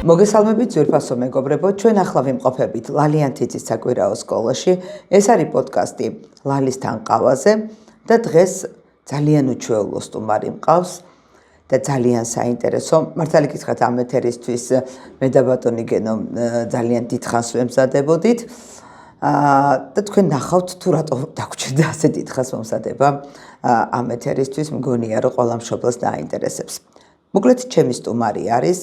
მოგესალმებით ძვირფასო მეგობრებო, ჩვენ ახლა ვიმყოფებით ლალიანთიძის საკვირაო სკოლაში. ეს არის პოდკასტი ლალისთან ყავაზე და დღეს ძალიან უჩვეულო სტუმარი მყავს და ძალიან საინტერესო. მართალი გითხრათ, ამ ეთერისთვის მე და ბატონი გენო ძალიან დიდხანს ვემზადებოდით. და თქვენ ნახავთ თუ რატო დაგვრჩენდა ასე დიდხანს მომზადება ამ ეთერისთვის, მგონია რომ ყველა მშობელს დააინტერესებს. მოკლედ ჩემი სტუმარი არის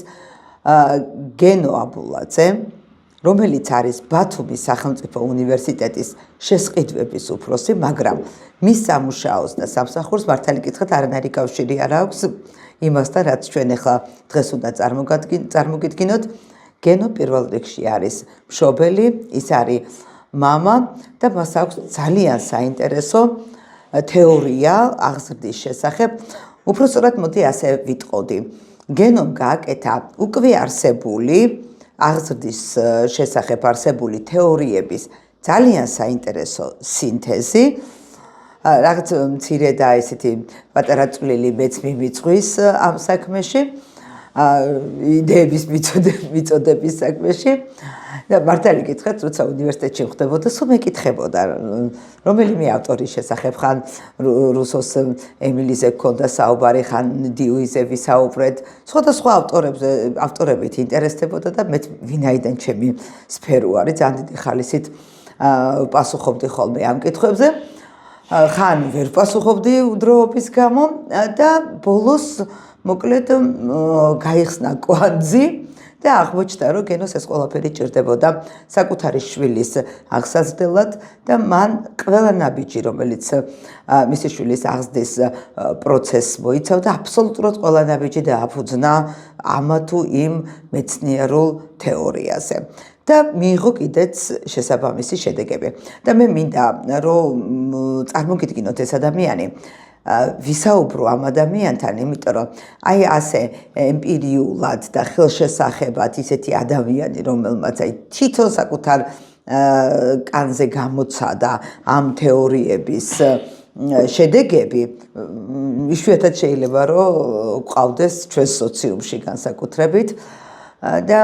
გენო აბულაძე, რომელიც არის ბათუმის სახელმწიფო უნივერსიტეტის შესყიდვების უფროსი, მაგრამ მის სამუშაოს და სამსახურს მართალი გითხრათ არანაირი კავშირი არ აქვს იმასთან, რაც ჩვენ ახლა დღეს უნდა წარმოგიდგინოთ. გენო პირველ რიგში არის მშობელი, ის არის მამა და მას აქვს ძალიან საინტერესო თეორია აღზრდის შესახებ. უпростоრად მოდი ასე ვიტყოდი. გენომ გააკეთა უკვე არსებული აღზრდის შესახებ არსებული თეორიების ძალიან საინტერესო სინთეზი. რაღაც მცირე და ესეთი პატარა წვლილი მეც მიმიწვის ამ საქმეში, იდეების მიწოდების საქმეში. და მართალი გითხრათ, როცა უნივერსიტეტში ვხდებოდა, სულ მეკითხებოდა, რომელიმე ავტორის შესახებ, ხან რუსოს ემილიზე გქონდა საუბარი, ხან დიუიზე ვისაუბრეთ, სხვადასხვა ავტორებით ინტერესდებოდა და მე ვინაიდან ჩემი სფერო არის, ძალიან დიდი ხალისით პასუხობდი ხოლმე ამ კითხვებზე. ხან ვერ პასუხობდი udroობის გამო და ბოლოს მოკლედ გაიხსნა კვანძი და აღმოჩნდა, რომ გენოს ეს ყველაფერი ჭირდებოდა საკუთარი შვილის აღსაზრდელად და მან ყველა ნაბიჯი, რომელიც მისი შვილის აღზრდის პროცესს მოიცავდა, აბსოლუტურად ყველა ნაბიჯი დააფუძნა ამა თუ იმ მეცნიერულ თეორიაზე. და მიიღო კიდეც შესაბამისი შედეგები. და მე მინდა, რომ წარმოგიდგინოთ ეს ადამიანი, ვისაუბრო ამ ადამიანთან, იმიტომ რომ აი ასე ემპირიულად და ხელშესახებად ისეთი ადამიანი, რომელმაც აი თვითონ საკუთარ კანზე გამოცადა ამ თეორიების შედეგები, იშვიათად შეიძლება რომ ყავდეს ჩვენს სოციუმში განსაკუთრებით და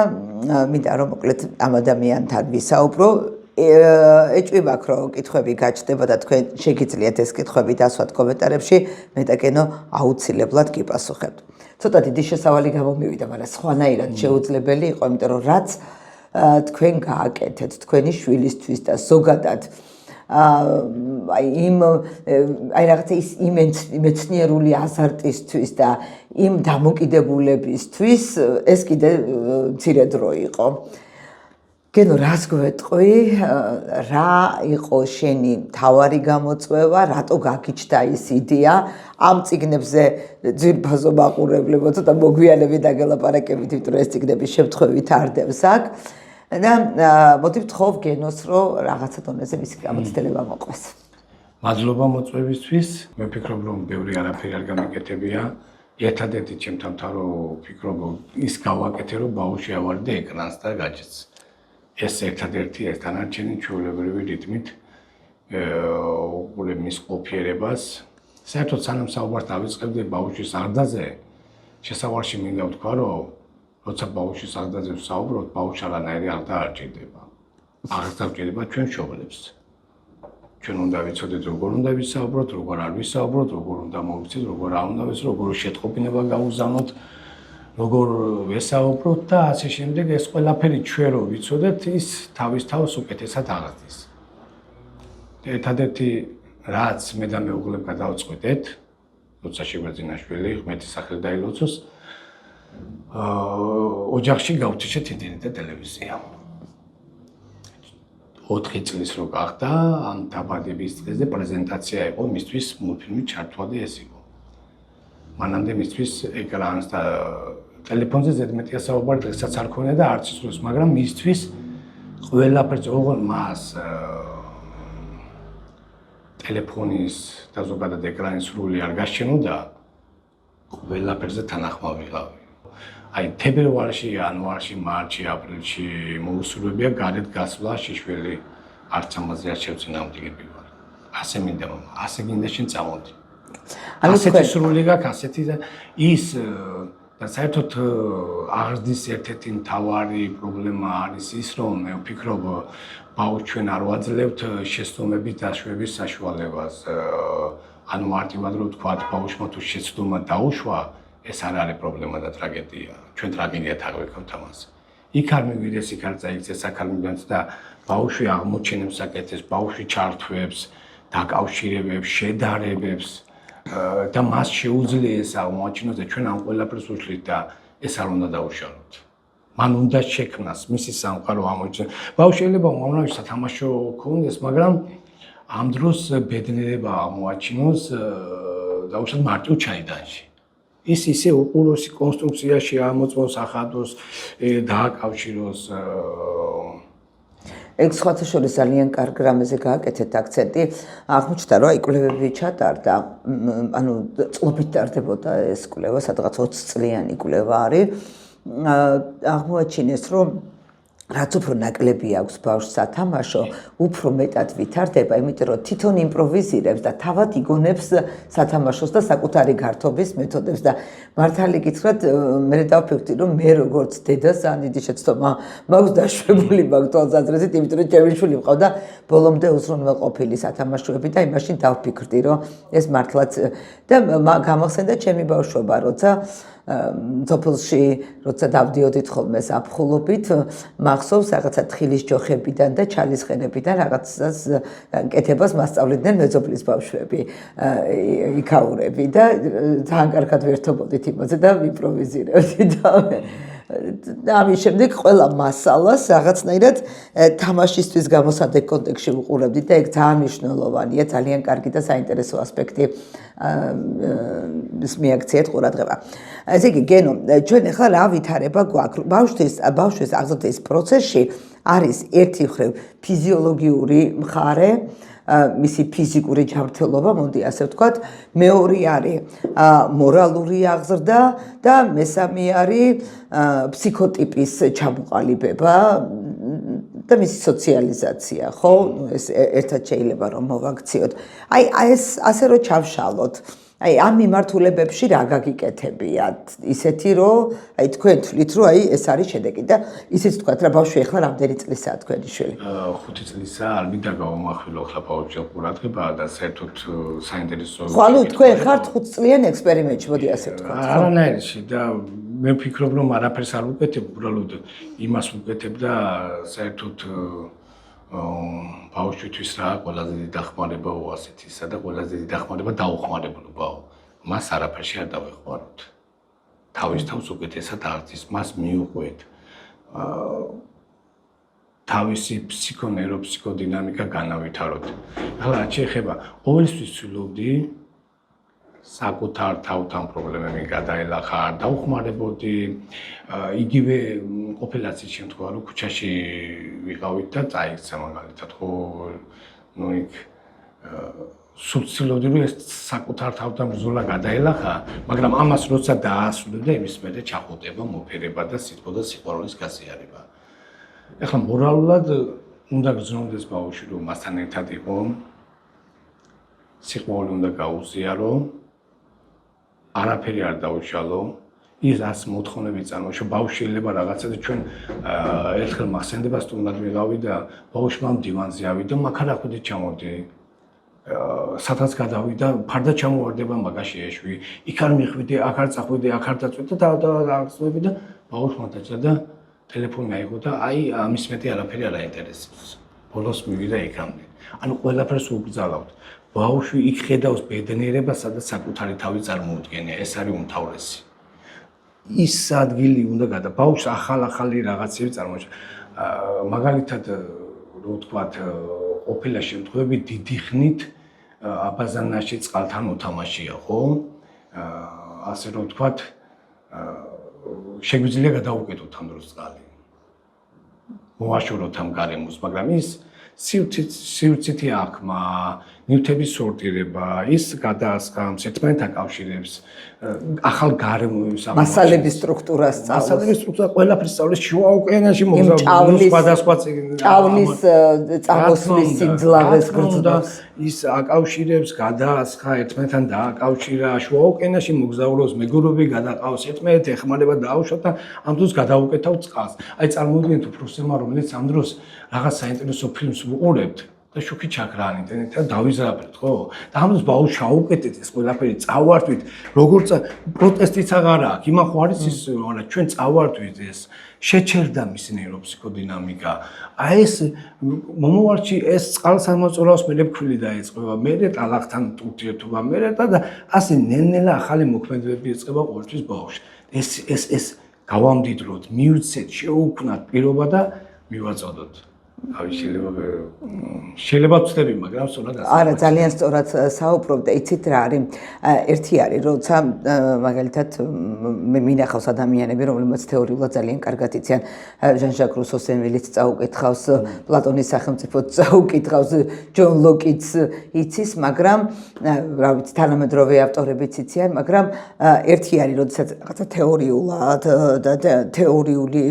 მინდა რომ მოკლედ ამ ადამიანთან ვისაუბრო. ეჭვი მაქვს, რომ კითხვები გაჩნდება და თქვენ შეგიძლიათ ეს კითხვები დასვათ კომენტარებში, მე და გენო აუცილებლად გიპასუხებთ. ცოტა დიდი შესავალი გამომივიდა, მაგრამ სხვანაირად შეუძლებელი იყო, იმიტომ რომ რაც თქვენ გააკეთეთ თქვენი შვილისთვის და ზოგადად აი რაღაცა ის მეცნიერული აზარტისთვის და იმ დამოკიდებულებისთვის ეს კიდე მცირე დრო იყო. გენო, რას გვეტყვი, რა იყო შენი მთავარი გამოწვევა, რატო გაგიჩნდა ის იდეა ამ წიგნებზე ძვირფასო მაყურებლებო, ცოტა მოგვიანებით დაგელაპარაკებით, იმიტომ რომ ეს წიგნები შემთხვევით არდებს აქ. და მოდი ვთხოვ გენოს, რომ რაღაცა დონეზე მისი გამოცდილება მოყვეს. მადლობა მოწვევისთვის. მე ვფიქრობ, რომ ბევრი არაფერი არ გამიკეთებია. ერთადერთი ჩემთან თავრო ვფიქრობ, ის გავაკეთე, რომ ბავშვი ავარდე ეკრანს და გაჯეც. ეს ერთადერთი ეს თანარჩენი ჩვეულებრივი რიტმით მის ყოფიერებას. საერთოდ სანამ საუბარს დავიწყებდი ბავშვის აღზრდაზე, შესავალში მინდა ვთქვა, რომ როცა ბავშვის აღზრდაზე ვსაუბრობთ, ბავშვს არანაირი აღზრდა არ ჭირდება. აღზრდა ჭირდება ჩვენ მშობლებს. ჩვენ უნდა ვიცოდეთ, როგორ უნდა ვისაუბროთ, როგორ არ ვისაუბროთ, როგორ უნდა მოვიცეთ, როგორ არ უნდა ვიცოდეთ, როგორ შეტყობინება გავუზავნოთ, როგორ ვესაუბროთ და ასე შემდეგ. ეს ყველაფერი ჩვენ რო ვიცოდეთ, ის თავის თავს უკეთესად აღზრდის. ერთადერთი რაც მე და მეუღლე გადავწყვეტეთ, როცა შეგვეძინა შვილი, ღმერთის სახელით დაილოცოს, ოჯახში გავთიშეთ ინტერნეტ და ტელევიზია. 4 წლის რო გახდა, ამ დაბადების დღეზე პრეზენტაცია იყო მისთვის მულტფილმის ჩართვა და ეს იყო. მანამდე მისთვის ეკრანს და ტელეფონზე ზედმეტია საუბარი, დღესაც არ ქონია და არც ისურს, მაგრამ მისთვის ყველაფერს ოღონდ მას ტელეფონის და ზოგადად ეკრანის სრული არ გასჩენოდა, ყველაფერზე თანახმავ ვიყავი. აი თებერვალში, იანვარში, მარტში, აპრილში მოусურვებია გარეთ გასვლა, შიშველი არც ამაზე არ შევწინააღმდეგები ვარ. ასე მინდა, ასე გინდა შენ წამოდი. ასეთი სრული გაქვს, ასეთი და ის და საერთოდ აღზრდის ერთ-ერთი მთავარი პრობლემა არის ის, რომ მე ვფიქრობ, ბავშვს ჩვენ არ ვაძლევთ შეცდომების დაშვების საშუალებას. ანუ მარტივად რო ვთქვათ, ბავშვმა თუ შეცდომა დაუშვა, ეს არ არის პრობლემა და ტრაგედია. ჩვენ ტრაგედიად აღვიქვამთ ამას. იქ არ მივიდეს, იქ არ წაიქცეს საქალმიდანს და ბავშვი აღმოჩენებს საკეთებს, ბავშვი ჩართვებს, დაკავშირებებს, შედარებებს და მას შეუძლია ეს აღმოაჩინოს და ჩვენ ამ ყველაფერს ვუშლით და ეს არ უნდა დაუშალოთ. მან უნდა შექმნას მისი სამყარო ამოიჩინოს. ბავშვი შეიძლება უმამრავი სათამაშო ქონდეს, მაგრამ ამ დროს ბედნიერება აღმოაჩინოს დაუშვათ მარტივ ჩაიდანში. ის ისე უყუროსი კონსტრუქციაში ამოწმოს, ახადოს, დააკავშიროს. ეგ სხვათა შორის ძალიან კარგ რამეზე გააკეთეთ აქცენტი. აღმოჩნდა, რომ კვლევები ჩატარდა, ანუ წლობით ტარდებოდა ეს კვლევა, სადღაც 20 წლიანი კვლევა არის. აღმოაჩინეს, რომ რაც უფრო ნაკლები აქვს ბავშვს სათამაშო, უფრო მეტად ვითარდება, იმიტომ რომ თვითონ იმპროვიზირებს და თავად იგონებს სათამაშოს და საკუთარი გართობის მეთოდებს და მართალი გითხრათ, მე დავფიქრდი, რომ მე როგორც დედას ძალიან დიდი შეცდომა მაქვს დაშვებული მაგ თვალსაზრისით, იმიტომ რომ ჩემი შვილი მყავდა ბოლომდე უზრუნველყოფილი სათამაშოები და იმაშინ დავფიქრდი, რომ ეს მართლაც და გამახსენდა ჩემი ბავშვობა, როცა სოფელში როცა დავდიოდით ხოლმე ზაფხულობით, მახსოვს რაღაცა თხილის ჯოხებიდან და ჩალისყენებიდან რაღაცას კეთებას მასწავლიდნენ მეზობლის ბავშვები, იქაურები და ძალიან კარგად ვერთობოდით იმაზე და ვიმპროვიზირებდით და ამის შემდეგ ყველა მასალას რაღაცნაირად თამაშისთვის გამოსადეგ კონტექსტში ვუყურებდით და ეგ ძალიან მნიშვნელოვანია, ძალიან კარგი და საინტერესო ასპექტი მიაქციეთ ყურადღება. ესე იგი, გენო, ჩვენ ახლა რა ვითარება გვაქვს? ბავშვის აღზრდის პროცესში არის ერთი მხრივ ფიზიოლოგიური მხარე, მისი ფიზიკური ჯანმრთელობა, მოდი ასე ვთქვათ, მეორე არის მორალური აღზრდა და მესამე არის ფსიქოტიპის ჩამოყალიბება და მისი სოციალიზაცია, ხო? ეს ერთად შეიძლება რომ მოვაქციოთ. აი ეს ასე რომ ჩავშალოთ. აი ამ მიმართულებებში რა გაგიკეთებიათ? ისეთი რომ აი თქვენ თვლით რომ აი ეს არის შედეგი და ისიც ვთქვათ რა ბავშვი ახლა რამდენი წლისაა თქვენი შვილი? 5 წლისაა, არ მინდა გავამახვილო ახლა ბავშვი ყურადღება და საერთოდ საინტერესო. ხო, ანუ თქვენ ხართ 5 წლიან ექსპერიმენტში, მოდი ასე ვთქვათ. არანაირში და მე ვფიქრობ რომ არაფერს არ ვუკეთებ, უბრალოდ იმას ვუკეთებ და საერთოდ ბავშვთვის რა ყველაზე დიდი დახმარებაა ასეთისა და ყველაზე დიდი დახმარება დაუხმარებლობაა. მას არაფერში არ დავეხმაროთ. თავის თავს უკეთესად არც მას მიუყვეთ. თავისი ფსიქონეიროფსიქოდინამიკა განავითაროთ. ახლა რაც შეეხება ყოველთვის ვცდილობდი საკუთარ თავთან პრობლემები გადაელახა, არ დაუხმარებოდი. იგივე ყოფილაც ის შემთხვევა, რომ ქუჩაში ვიყავით და წაიქცა მაგალითად, ხო, ნუ იქ სულცილობდი, რომ ეს საკუთარ თავთან ბრძოლა გადაელახა, მაგრამ ამას როცა დაასრულებდა, იმის მერე ჩახუტება, მოფერება და სიტყვა და სიყვარულის გაზიარება. ეხლა მორალურად უნდა გრძნობდეს ბავშვი, რომ მასთან ერთად იყო, სიყვარული უნდა გაუზიარო, არაფერი არ დაუშალო, ის ას მოთხოვნები წარმოშო, ბავშვი შეიძლება რაღაცა და ჩვენ ერთხელ მახსენდება სტუმრად ვიყავი და ბავშვმა დივანზე ავიდა, მაგარ ახვიდე ჩამოვდი. სადღაც გადავიდა, ფარდა ჩამოვარდება, მაგაში ეშვი, იქ არ მიხვიდე, აქ არ წახვიდე, აქ არ დაწვიდე და აღწევები და ბავშვმა დაჭდა და ტელეფონი აიღო და აი ამის მეტი არაფერი არ აინტერესებს. ბოლოს მივიდა იქამდე. ანუ ყველაფერს უგრძალავთ. ბავშვი იქ ხედავს ბედნიერებას, სადაც საკუთარი თავი წარმოუდგენია, ეს არის უმთავრესი. ის ადგილი უნდა გადა ბავშვს ახალი რაღაცები წარმოიშვა. მაგალითად, რო ვთქვათ, ყოფილა შემთხვევები დიდი ხნით აბაზანაში წყალთან უთამაშია, ხო? ასე რომ ვთქვათ, შეგვიძლია გადავუკეთოთ ამ დროს წყალი. მოვაშოროთ ამ გარემოს, მაგრამ ის სივრცითი აღქმა, ნივთების სორტირება, ის გადაასხამს, ერთმანეთთან კავშირებს, ახალ გარემოებს, მასალების სტრუქტურას სწავლობს. მასალების სტრუქტურა ყველაფერს სწავლის შუა ოკეანეში მოგზაურობს, სხვადასხვა ჭავლის წამოსვლის სიმძლავრეს გრძნობს. ის აკავშირებს, გადაასხა, ერთმანეთთან დააკავშირა, შუა ოკეანეში მოგზაურობს, მეგობრები გადაყავს, ერთმანეთი ეხმარება დაუშვათ და ამ დროს გადაუკეთავთ წყალს. აი წარმოვიდგინეთ უფროსებმა, რომელიც ამ დროს რაღაც საინტერესო ფილმს უყურებთ და შუქი ჩაქრაანი ინტერნეტიდან დავიზრაფეთ, ხო? და ამ დროს ბაუში აუკეთეთ ეს ყველაფერი, წავართვით, როგორც პროტესტიც აღარ აქვს, იმან ხო არის ის, მაგრამ ჩვენ წავართვით ეს შეჩერდა მისი ნეიროფსიქოდინამიკა. აი ეს მომავალში ეს წყალსამოწურავს მელექვილი დაიწყება, მერე ტალახთან ურთიერთობა, მერე და ასე ნელ-ნელა ახალი მოქმედებები იწყება ყოველთვის ბაუში. ეს გავამდიდროთ, მივცეთ, შეუქმნათ პირობა და მივაწოდოთ. შეიძლება ვწდები, მაგრამ სწორად ასე. არა, ძალიან სწორად საუბრობ და იცით რა არის? ერთი არის, როცა მაგალითად მე მინახავს ადამიანები, რომლებიც თეორიულად ძალიან კარგად იციან ჟან-ჟაკ რუსოს ემილიც წაუკითხავს, პლატონის სახელმწიფოც წაუკითხავს, ჯონ ლოკიც იცის, მაგრამ რა ვიცი, თანამედროვე ავტორებიც იციან, მაგრამ ერთი არის, როდესაც რაღაცა თეორიულად და თეორიული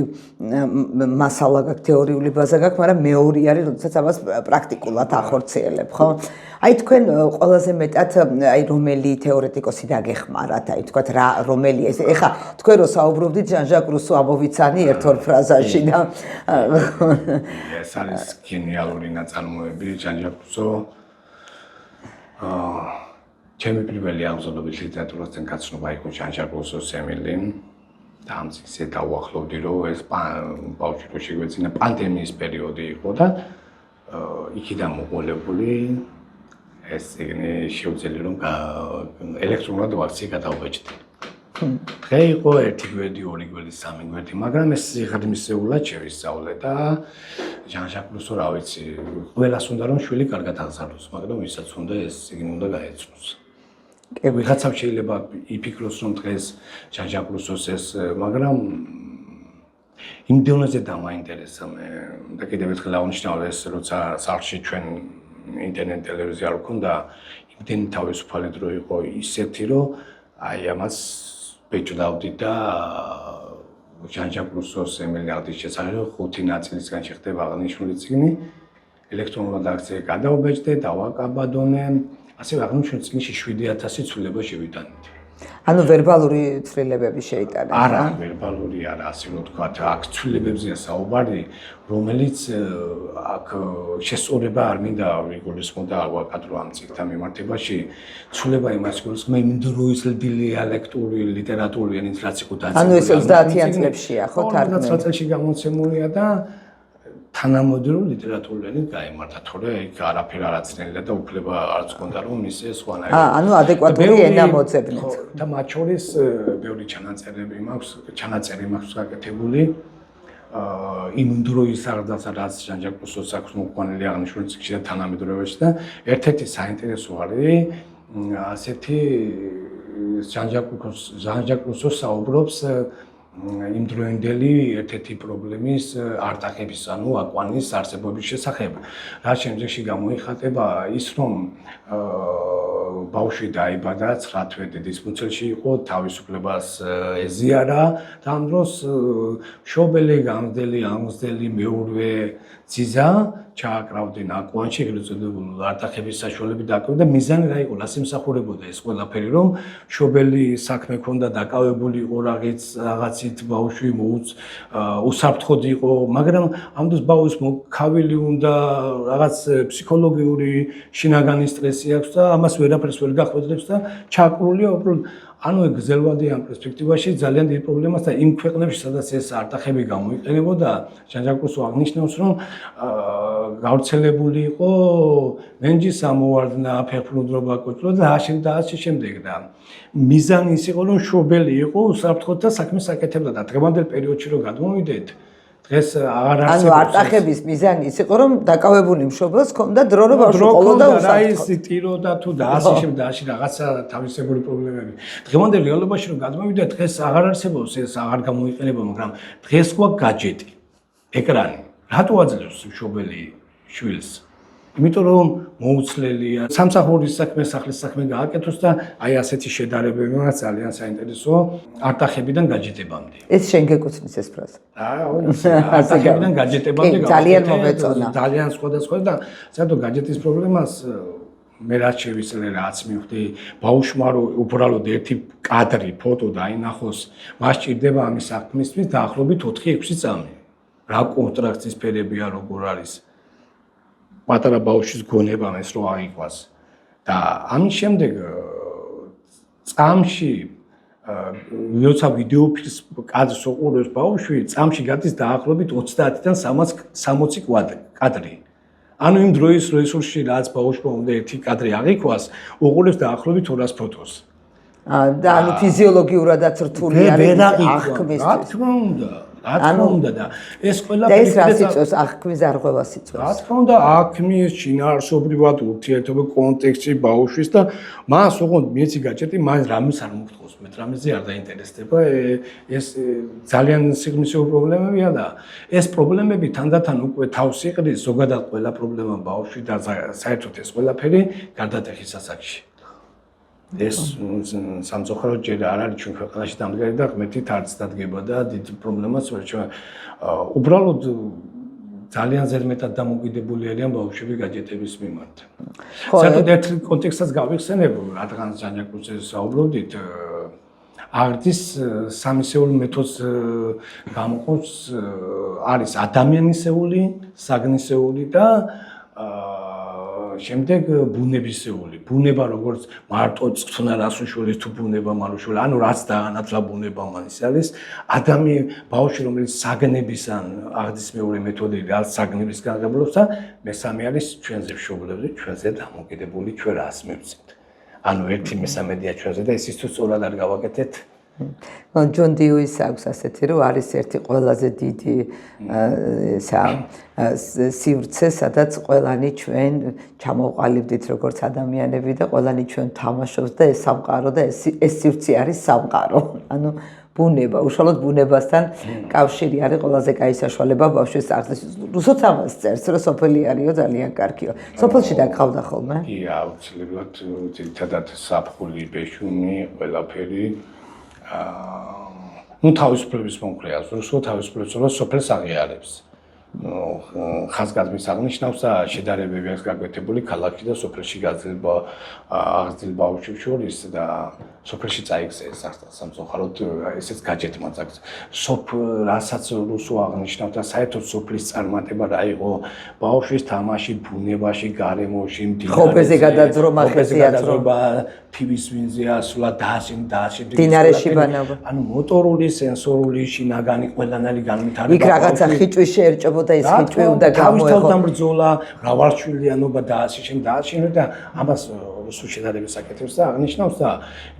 მასალა გაქვს, თეორიული ბაზა გაქვს, მაგრამ მეორე არის, როდესაც ამას პრაქტიკულად ახორციელებ, ხო? აი თქვენ ყველაზე მეტად აი რომელი თეორეტიკოსი დაგეხმარათ, აი თქვათ რა რომელი ეს ეხა თქვენ რო საუბრობდით ჟან-ჟაკ რუსო ამოვიცანი ერთ-ორ ფრაზაში და ეს არის გენიალური ნაწარმოები ჟან-ჟაკ რუსო. ჩემი პირველი ამზადებელი ლიტერატურასთან გაცნობა იყო ჟან-ჟაკ რუსოს ემილი. და ამ წიგნზე დავუახლოვდი, რომ ეს ბავშვი რო შეგვეცინა პანდემიის პერიოდი იყო და იქიდან მოყოლებული ეს წიგნი შეუძლია რომ ელექტრონულად ვაქცი გადავაბეჭდე. დღე იყო ერთი გვერდი, ორი გვერდი, სამი გვერდი, მაგრამ ეს ღრმისეულად შევისწავლე და ჟან-ჟაკ რუსო რა ვიცი, ყველას უნდა რომ შვილი კარგად აღზარდოს, მაგრამ ვისაც უნდა ეს წიგნი უნდა გაეცნოს. ვიღაცამ შეიძლება იფიქროს რომ დღეს ჟან-ჟაკ რუსოს ეს, მაგრამ იმ დონეზე დამაინტერესა მე და კიდევ ერთხელ აღნიშნავ ეს, როცა სახლში ჩვენ ინტერნეტ ტელევიზია არ ქონდა, იმდენი თავისუფალი დრო იყო ისეთი, რომ აი ამას ბეჭდავდი და ჟან-ჟაკ რუსოს ემილი აღდის შესახებ 5 ნაწილისგან შეხდება აღნიშნული წიგნი, ელექტრონულად აქცია გადავაბეჭდე, დავაკაბადონე. ასევე აღნიშნულ წიგნში 7000 ცვლილება შევიტანეთ. ანუ ვერბალური ცვლილებები შეიტანეთ. არა, ვერბალური არა, ასე რომ ვთქვათ, აქ ცვლილებებზეა საუბარი, რომელიც აქ შესწორება არ მინდა ვიგულისხმო და არ ვაკადრო ამ წიგნთან მიმართებაში. ცვლილება იმას გულისხმობ, იმ დროისლი დიალექტური ლიტერატურული ენით რაც იყო დაწესებული. ანუ ეს 30-იან წლებშია, ხო, თარგმნილი. 30 წელში გამოცემულია და თანამედროვე ლიტერატურული ენით გაემართა, თორე იქ არაფერ არ აცნელა და უფლება არც ჰქონდა რომ ისე სხვანაირი. ანუ ადეკვატური ენა მოძებნეთ. და მათ შორის ბევრი ჩანაწერი მაქვს გაკეთებული. იმ დროის აღდაცა რაც ჟან-ჟაკ რუსოს აქვს მოყვანილი აღნიშნული წიგნში და თანამედროვეში და ერთ-ერთი საინტერესო არის ასეთი ჟან-ჟაკ რუსო საუბრობს იმდროინდელი ერთ-ერთი პრობლემის არტახების, ანუ აკვანის არსებობის შესახებ. რაც შემდეგში გამოიხატება ის, რომ ბავშვი დაიბადა 9 თვე დედის მუცელში იყო, თავისუფლებას ეზიარა და ამ დროს მშობელი, გამგზელი მეურვე ძიზა ჩააკრავდნენ აკვანში, ეგრეთ წოდებულ არტახების საშუალებით დააკრავდნენ და მიზანი რა იყო, რას იმსახურებოდა ეს ყველაფერი, რომ მშობელი საქმე ქონდა, დაკავებული იყო რაღაცით, ბავშვი უსაფრთხოდ იყო, მაგრამ ამ დროს ბავშვს მოკავილი უნდა რაღაც ფსიქოლოგიური შინაგანი სტრესი აქვს და ამას ვერაფერს ვერ გახვედრებს და ჩაკრულია უბრალოდ ანუ გრძელვადი ამ პერსპექტივაში ძალიან დიდი პრობლემაა და იმ ქვეყნებში, სადაც ეს არტახები გამოიყენებოდა, ჟან-ჟაკ რუსო აღნიშნავს, რომ გავრცელებული იყო მენჯის ამოვარდნა, ფეხმრუდრობა, კოჭლო და ასე შემდეგ და მიზანი ის იყო, რომ მშობელი იყო უსაფრთხოდ და საქმეს აკეთებდა და დღევანდელ პერიოდში რომ გადმოვიდეთ, დღეს აღარ არსებობს. ანუ არტახების მიზანი ის იყო, რომ დაკავებული მშობელს ჰქონდა დრო რომ ბავშვი ყოლოდა უსაფრთხოდ. ტიროდა თუ და ასე შემდეგ და ასე რაღაცა თავისებური პრობლემები. დღევანდელ რეალობაში რომ გადმოვიდეთ, დღეს აღარ არსებობს ეს, აღარ გამოიყენება, მაგრამ დღეს გვაქვს გაჯეტი, ეკრანი. რატო აძლევს მშობელი შვილს? იმიტომ რომ მოუცლელია სამსახურის საქმე, სახლის საქმე გააკეთოს და აი ასეთი შედარებები მას ძალიან საინტერესოა არტახებიდან გაჯეტებამდე. ეს შენ გეკუთვნის ეს ფრაზა. არტახებიდან გაჯეტებამდე ძალიან მომეწონა. ძალიან სხვადასხვა და საერთოდ გაჯეტის პრობლემას მე რაც შევისწრე რაც მივხვდი ბავშვმა რომ უბრალოდ ერთი კადრი ფოტო დაინახოს მას ჭირდება ამის საქმისთვის დაახლოებით 4-6 წამი რა კონტრაქტის ფერებია როგორ არის პატარა ბავშვის გონება ეს რო აიყვას და ამის შემდეგ წამში როცა ვიდეო ფილმს კადრს უყურებს ბავშვი წამში გადის დაახლოებით 30-დან 60 კადრი ანუ იმ დროის რესურსში რაც ბავშვმა უნდა ერთი კადრი აღიქვას, უყურებს დაახლოებით 200 ფოტოს. და ანუ ფიზიოლოგიურადაც რთული არის აღქმისთვის. რა თქმა უნდა და ეს ყველაფერი და ეს რას იწვევს აღქმის არღვევას იწვევს. რა თქმა უნდა აღქმის შინაარსობრივად ურთიერთობა კონტექსტში ბავშვის და მას ოღონდ მეცი გაჭეტი მას რამის არ მომხდოს მე რამეზე არ დაინტერესდება ეს ძალიან სიღრმისეულ პრობლემებია და ეს პრობლემები თანდათან უკვე თავს იყრის ზოგადად ყველა პრობლემა ბავშვი და საერთოდ ეს ყველაფერი გარდატეხის ასაკში ეს სამწუხაროდ ჯერ არ არის ჩვენ ქვეყანაში დამდგარი და ღმერთით არც დადგება და დიდ პრობლემას ვერ ჩვენ უბრალოდ ძალიან ზედმეტად დამოკიდებული არიან ბავშვები გაჯეტების მიმართ. საერთოდ ერთ კონტექსტსაც გავიხსენებ, რადგან ჯანჯაკურზე საუბრობდით, აღდის სამისეული მეთოდს გამოყენს არის ადამიანისეული, საგნისეული და შემდეგ ბუნებისეული. ბუნება როგორც მარტო წვნა რას უშველის თუ ბუნება მარუშული, ანუ რაც დაანათლა ბუნება მან ის არის ბავშვი რომელიც საგნების ან აღდის მეორე მეთოდი რაც საგნების განსაზღვრავს და მესამე არის ჩვენზე მშობლებზე, ჩვენზე დამოკიდებული ჩვენ რას მივცეთ. ანუ ერთი მესამედია ჩვენზე და ეს ის თუ სწორად არ გავაკეთეთ ჯონ დიუის აქვს ასეთი რომ არის ერთი ყველაზე დიდი სივრცე, სადაც ყველანი ჩვენ ჩამოვყალიბდით როგორც ადამიანები და ყველანი ჩვენ თამაშობს და ეს სამყარო და ეს სივრცე არის სამყარო. ანუ ბუნება, უშუალოდ ბუნებასთან კავშირი არის ყველაზე კაი საშუალება ბავშვის წარსულს. რუსოც ამას წერს, რომ სოფელი არისო ძალიან კარგია. სოფელში დაგყავდა ხოლმე? კი, აუცილებლად ძირითადად საფხული, ბეშუმი, ყველაფერი ну თავისუფლების მომხრეა, ზუსტად თავისუფლებას სოფელს აღიარებს. ხაზგასმის აღნიშნავს და შედარებები აქვს გაკვეთებული ქალაქში და სოფელში გაძლება აღზრდილ ბავშვებს შორის და სოფელში წაიქცეს სამწუხაროდ ესეც გაჯეტმა წაკს. რასაც რუსო აღნიშნავს და საერთოდ სოფლის წარმატება რა იყო ბავშვის თამაში ბუნებაში, გარემოში, ხობეზე გადაძრომა, ხეზიათრობა, ფივის ვინზე ასვლა, დაასინ, დინარეში ბანაობა. ანუ მოტორული, სენსორული, შინაგანი ყველანაირი განვითარება. იქ რაღაცა ხიჭვი შეერჭებოდა ეს ხიჭვი უნდა გამოეღო. თავისთავად ბრძოლა, მრავალშვილიანობა და ასე შემდეგ დააშინო და ამას რუსულ შედარებას აკეთებს და აღნიშნავს და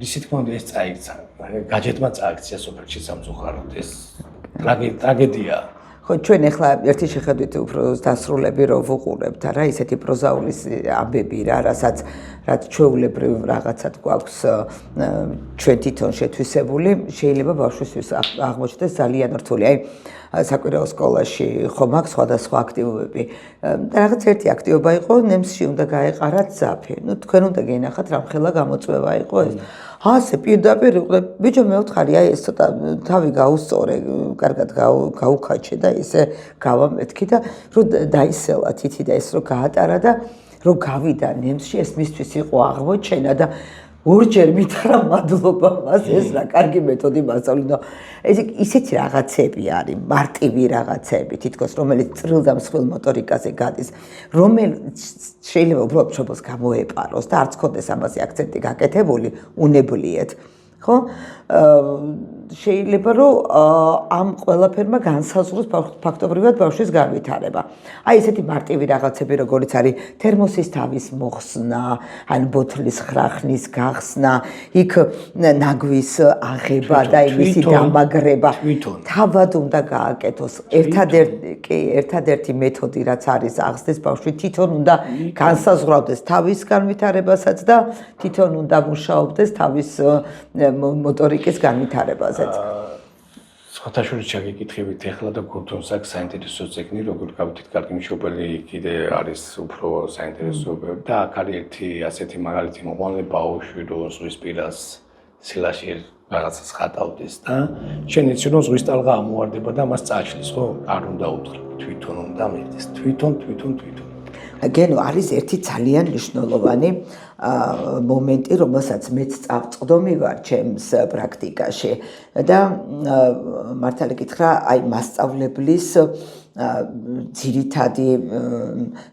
ისი თქმა უნდა ეს წაიქცა. გაჯეტმა წაიქცია სოფელში სამწუხაროდ ეს ტრაგედია. ხო ჩვენ ახლა ერთი შეხედვით უფრო დასრულები რო ვუყურებთ რა ისეთი პროზაულის ამბები რასაც ჩვეულებრივ რაღაცად გვაქვს ჩვენ თვითონ შეთვისებული შეიძლება ბავშვისთვის აღმოჩნდეს ძალიან რთული აი საკვირაო სკოლაში ხომ აქვს სხვადასხვა აქტივობები და რაღაც ერთი აქტივობა იყო ნემსში უნდა გაეყარათ ზაფი ნუ თქვენ უნდა გენახათ რამხელა გამოწვევა იყო ეს ასე პირდაპირ ბიჭო მე ვთხარი აი ეს ცოტა თავი გაუსწორე კარგად გაუქაჩე და ისე გავამეთქი და რომ დაისელა თითი და ეს რომ გაატარა და რომ გავიდა ნემსში ეს მისთვის იყო აღმოჩენა და ორჯერ მითხრა მადლობა მას ეს რა კარგი მეთოდი მასწავლინა ეს ისეთი რაღაცები არის მარტივი რაღაცები თითქოს რომელიც წრილ და მსხვილ მოტორიკაზე გადის რომელიც შეიძლება უბრალოდ მშობელს გამოეპაროს და არც კონდეს ამაზე აქცენტი გაკეთებული უნებლიეთ ხო შეიძლება რომ ამ ყველაფერმა განსაზღვროს ფაქტობრივად ბავშვის განვითარება. აი ესეთი მარტივი რაღაცები როგორიც არის თერმოსის თავის მოხსნა, ან ბოთლის ხრახნის გახსნა, იქ ნაგვის აღება და იმისი დამაგრება. თავად უნდა გააკეთოს. ერთადერთი მეთოდი რაც არის აღზრდის ბავშვი თვითონ უნდა განსაზღვრავდეს თავის განვითარებასაც და თვითონ უნდა მუშაობდეს თავის მოტორიკის განვითარებაზე. სხვათაშორის ჩაგიკითხებით ეხლა და გურთონს აქვს საინტერესო წიგნი, როგორ გავთით კარგი მშობელი კიდე არის უფრო საინტერესო და აქ არის ერთი ასეთი მაგალითი მოყოლე ბაუშვი რო ზღვისპირას სილაში რაღაცას ხატავდეს და შენ იცი რომ ზღვის ტალღა ამოვარდება და მას წააშლის ხო? არ უნდა უთხრა, თვითონ უნდა მიდის, თვითონ. გენო არის ერთი ძალიან მნიშვნელოვანი მომენტი, რომელსაც მეც წავწყდომი ვარ ჩემს პრაქტიკაში და მართალი გითხრა, აი მასწავლებლის ძირითადი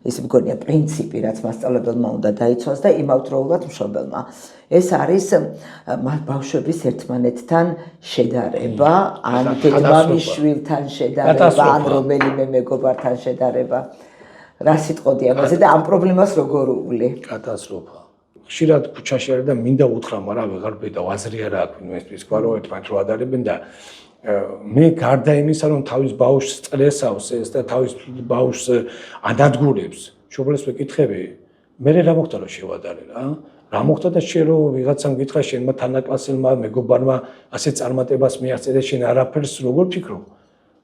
ისე მგონია პრინციპი, რაც მასწავლებელმა უნდა დაიცვას და იმავდროულად მშობელმა. ეს არის ბავშვების ერთმანეთთან შედარება, ან დედმამიშვილთან შედარება, ან რომელიმე მეგობართან შედარება. რა სიტყოდი ამაზე და ამ პრობლემას როგორ უვლი? კატასტროფა. ხშირად ქუჩაში არის და მინდა უთხრა, მაგრამ ვეღარ ვედა, აზრი არა აქვს ინვესტორის გვარო ერთმანეთს რო ადარებენ და მე გარდა იმისა, რომ თავის ბავშვს წრესავს ეს და თავის ბავშვს ანადგურებს, მშობლებს ვეკითხები, მე რა მოხდა რომ შევადარე რა? რა მოხდა და შენ რო ვიღაცამ გითხრა შენმა თანაკლასელმა მეგობარმა ასე წარმატებას მიაღწია შენ არაფერს როგორ ფიქრობ?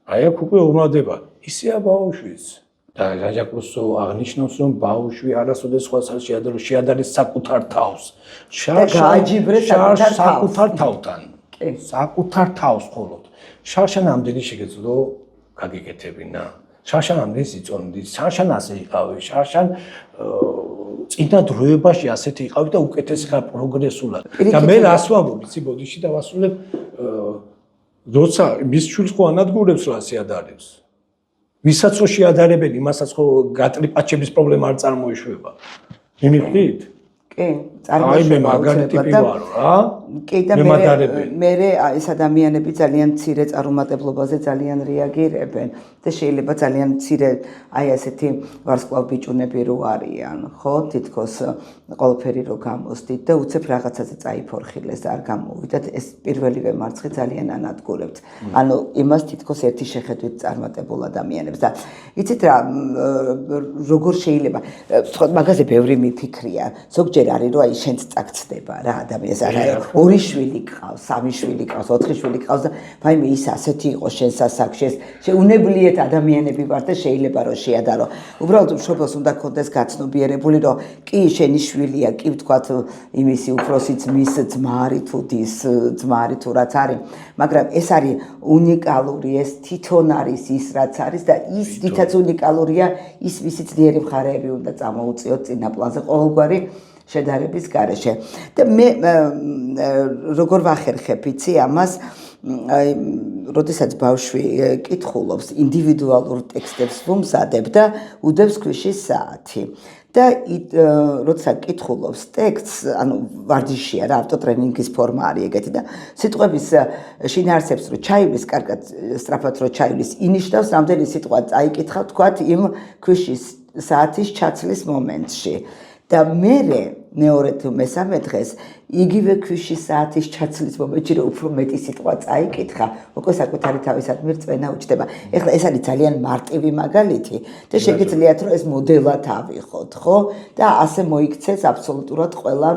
აი აქ უკვე უმრავლდება. ისეა ბავშვის და ჟაჟაკრუსო აღნიშნავს რომ ბავშვი არასოდეს სხვა შეადარეს საკუთარ თავს. გააჯიბრეს საკუთარ თავთან. საკუთარ თავს მხოლოდ. შარშან ამდენი შეგეძლო გაგიკეთებინა. შარშან ამდენი იწონდი. შარშან ასე იყავი. შარშან წინა დროებაში ასეთი იყავი და უკეთესი ხარ პროგრესულად. და მე რას ვამბობ, იცი ბოდიში და ვასრულებ როცა მის შვილს ხო ანადგურებს რა შეადარებს. ვისაც რო შეადარებენ, იმასაც ხო გატრიპაჩების პრობლემა არ წარმოიშვება. მიმიხდით? კი, წარმოიშვება. აი მე მაგარი ტიპი ვარ რა. კი და მე ეს ადამიანები ძალიან მცირე წარუმატებლობაზე ძალიან რეაგირებენ და შეიძლება ძალიან მცირე აი ასეთი ვარსკვლავ ბიჭუნები რო არიან, ხო, თითქოს ყველაფერი რო გამოსდით და უცებ რაღაცაზე წაიფორხილეს არ გამოვიდათ, ეს პირველივე მარცხი ძალიან ანადგურებთ. ანუ იმას თითქოს ერთი შეხედვით წარმატებულ ადამიანებს და იცით რა, როგორ შეიძლება, თქვა მაგაზე ბევრი მიფიქრია. ზოგჯერ არის რომ აი შენც წაგწდება რა ადამიანს ორი შვილი ყავს, სამი შვილი ყავს, ოთხი შვილი ყავს და ვაიმე ის ასეთი იყო შენ სასახში, შეუნებლიეთ ადამიანები ვარ და შეიძლება რომ შეადარო. უბრალოდ მშობელს უნდა ქონდეს გაცნობიერებული რომ კი შენი შვილია, კი ვთქვათ იმისი უფროსი ძმის ძმარი თუ დის ძმარი თუ რაც არის, მაგრამ ეს არის უნიკალური, ეს თვითონ არის ის რაც არის და ის თვითაც უნიკალურია, ის მისი ძლიერი მხარეები უნდა წამოუწიოთ წინა პლანზე ყოველგვარი შედარების გარეშე. და მე როგორ ვახერხებ იცი ამას, აი, როდესაც ბავშვი კითხულობს, ინდივიდუალურ ტექსტებს ვუმზადებ და უდევს ქვიშის საათი. და როცა კითხულობს ტექსტს, ანუ ვარჯიშია რა, ავტოტრენინგის ფორმა არის ეგეთი და სიტყვების შინაარსებს რო ჩაივლის, კარგად სწრაფად რო ჩაივლის, ინიშნავს რამდენი სიტყვა წაიკითხავ, თქვათ იმ ქვიშის საათის ჩაცლის მომენტში. და მერე მეორე თუ მესამე დღეს იგივე ქვიშის საათის ჩაცლის მომენტში რომ უფრო მეტი სიტყვა წაიკითხა, უკვე საკუთარი თავისადმი რწმენა უჩნდება. ეხლა ეს არის ძალიან მარტივი მაგალითი და შეგიძლიათ რომ ეს მოდელად ავიღოთ, ხო? და ასე მოიქცეს აბსოლუტურად ყველა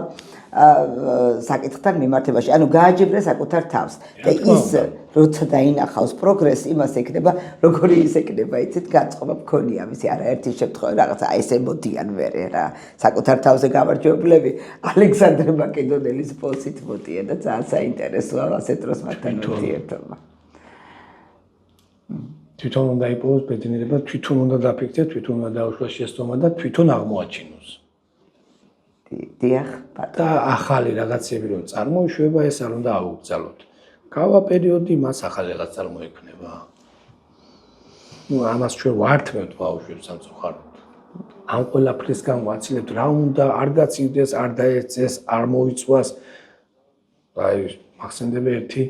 საკითხთან მიმართებაში. ანუ გააჯიბრე საკუთარ თავს და ის როცა დაინახავს პროგრესს, იმას ეკნება, როგორი ის ეკნება, იცით, განწყობა მქონია მისი არაერთი შემთხვევა რაღაცა აი ესე მოდიან მერე რა. საკუთარ თავზე გამარჯვებლები ალექსანდრე მაკედონელის პოსით მოდიან და ძალიან საინტერესოა ასე დროს მათთან ურთიერთობა. თვითონ უნდა იპოვოს ბედნიერება, თვითონ უნდა დაფიქრდეს, თვითონ უნდა დაუშვას შეცდომა და თვითონ აღმოაჩინოს. დიახ, და ახალი რაღაცები რომ წარმოიშვება, ეს არ უნდა აუგზავნოთ. გავა პერიოდი მას ახალი რაღაც წარმოიქმნება. ნუ ამას ჩვენ ვართმევთ ბავშვებს სამწუხაროდ. ამ ყველაფრისგან ვაცილებთ, რა უნდა არ გაწივდეს, არ დაეწეს, არ მოიწვას. აი, მახსენდება ერთი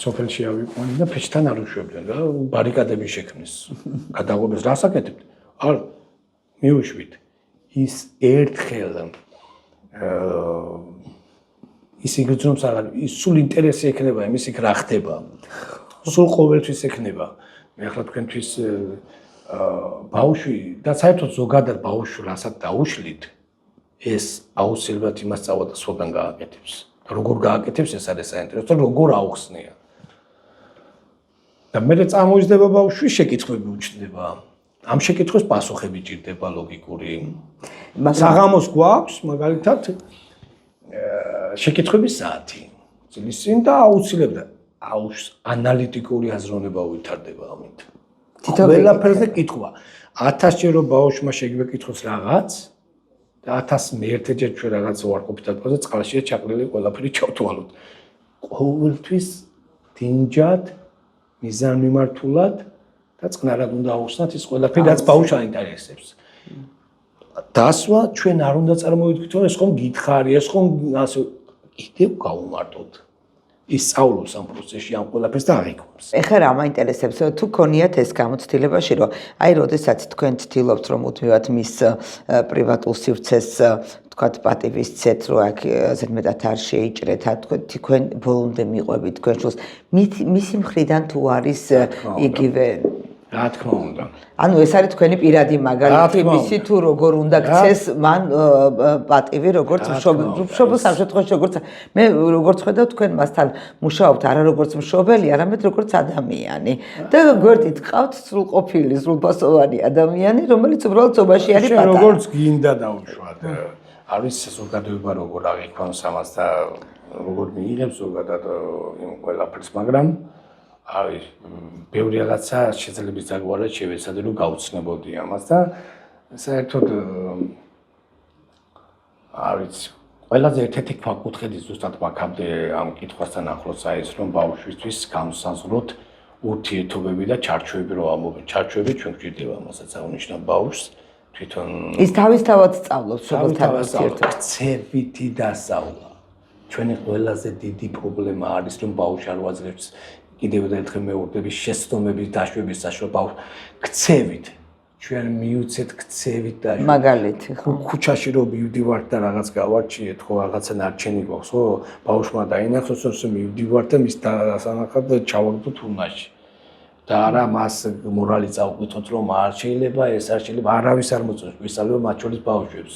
სოფელში ავიყვანი და ფეჩთან არ უშვებდნენ რა, ბარიკადები შექმნეს. გადაღობეს რას აკეთებთ? არ მიუშვით. ის ერთხელ ის იგრძნობს აღარ ის სულ ინტერესი ექნება იმის იქ რა ხდება სულ ყოველთვის ექნება მე ახლა თქვენთვის ბავშვი და საერთოდ ზოგადად ბავშვს რასაც დაუშლით ეს აუცილებლად იმას წავა და სხვაგან გააკეთებს როგორ გააკეთებს ეს არის საინტერესო, როგორ აუხსნია. და მე წამოიზრდება ბავშვი, შეკითხვები უჩნდება. ამ შეკითხვის პასუხები ჭირდება ლოგიკური. საღამოს გვაქვს მაგალითად შეკითხვების საათი. წლის წინ და აუცილებლად ანალიტიკური აზროვნება ვითარდება ამით. ყველაფერზე კითხვა. 1000 ჯერ რომ ბავშვმა შეგვეკითხოს რაღაც და 1001 ჯერ რაღაც უარყოფითად პოზა წყალშია ჩაკლილი ყველაფერი ჩავთვალოთ. ყოველთვის დინჯად, მიზანმიმართულად და წყნარად უნდა აუხსნათ ის ყველაფერი, რაც ბავშვს აინტერესებს. დასვა ჩვენ არ უნდა წარმოვიდგინოთ, რომ ეს ხომ გითხარი, ეს ხომ ასე კიდევ გავუმარტოთ. ისწავლოს ამ პროცესში ამ ყველაფერს და აღიქვამს. ეხლა რა მაინტერესებს, თუ გქონიათ ეს გამოცდილებაში, რომ აი როდესაც თქვენ ცდილობთ, რომ უთმევათ მის პრივატულ სივრცეს, თქვათ პატივისცეთ, რომ აქ ზედმეტად არ შეიჭრეთ, თქვენ ბოლომდე მიყვებით თქვენ შულს, მისი მხრიდან თუ არის იგივე რა თქმა უნდა. ანუ ეს არის თქვენი პირადი მაგალითი, მისი თუ როგორ უნდა გცეს მან პატივი, როგორც მშობელს ამ შემთხვევაში როგორც მე როგორც ხედავ თქვენ მასთან მუშაობთ არა როგორც მშობელი, არამედ როგორც ადამიანი. და გვერდით ყავთ სრულყოფილი, სრულფასოვანი ადამიანი, რომელიც უბრალოდ ზობაში არის პატარა. როგორც გინდა დავუშვათ. არის ზოგადოება როგორ აღიქვამს ამას და როგორ მიიღებს ზოგადად იმ ყველაფერს, მაგრამ არის ბევრი რაღაცა შეიძლება დაგვარად შევეცადე რომ გავუცნობოდი ამას და საერთოდ არის ყველაზე ერთ-ერთი ქვაკუთხედი ზუსტად ვაქამდე ამ კითხვასთან ახლოს არის რომ ბავშვისთვის განსაზღვროთ ურთიერთობები და ჩარჩოები რომ ამობენ. ჩარჩოები ჩვენ გვჭირდება მასაც აღნიშნავ ბავშვს თვითონ ის თავისთავად სწავლობს მშობელთან ურთიერთობას. ქცევითი დასავლა. ჩვენი ყველაზე დიდი პრობლემა არის რომ ბავშვი არ უაძლევს კიდევ ერთხელ მეურვდები შეცდომების დაშვების საშუალებას ქცევით ჩვენ მიუცეთ ქცევით და მაგალითი ხო ქუჩაში რომ მივდივართ და რაღაც გავარჩიეთ ხო რაღაცა ნარჩენი გვაქვს ხო ბავშვმა დაინახოს რომ მივდივართ და მის დასანახად ჩავაგდოთ ურნაში და არა მას მორალი წავყვითოთ რომ არ შეიძლება ეს არ შეიძლება არავის არ მოწონს ვისწავლება მათ შორის ბავშვებს